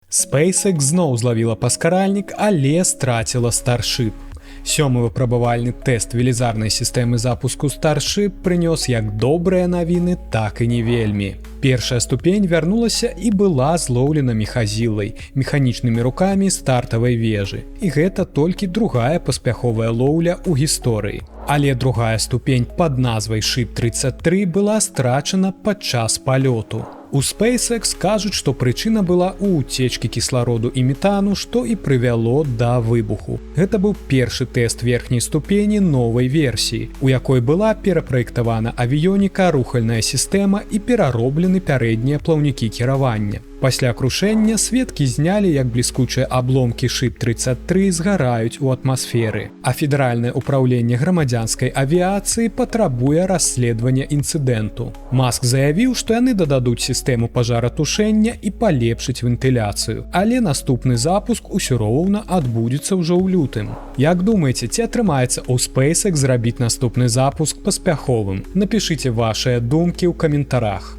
SpaceX зноў злавіла паскаральнік, але страціла Starship. Сёмы выпрабавальны тэст велізарнай сістэмы запуску Starship прынёс як добрыя навіны, так і не вельмі. Першая ступень вярнулася і была злоўлена мехазілай, механічнымі рукамі стартавай вежы. І гэта толькі другая паспяховая лоўля ў гісторыі. Але другая ступень пад назвай Ship-33 была страчана падчас палёту. У SpaceX кажуць, што прычына была ў уцечкі кіслароду і метану, што і прывяло да выбуху. Гэта быў першы тэст верхняй ступені новай версіі, у якой была перапраектавана авіёніка, рухальная сістэма і перароблены пярэднія плаўнікі кіравання. Пасля крушэння сведкі знялі, як бліскучыя абломкі Ship-33 згараюць у атмасферы, а федэральнае ўпраўленне грамадзянскай авіяцыі патрабуе расследавання інцыдэнту. Маск заявіў, што яны дададуць сістэму пажаратушэння і палепшыць вентыляцыю, але наступны запуск усё роўна адбудзецца ўжо ў лютым. Як думаеце, ці атрымаецца ў SpaceX зрабіць наступны запуск паспяховым? Напішыце вашыя думкі ў каментарах.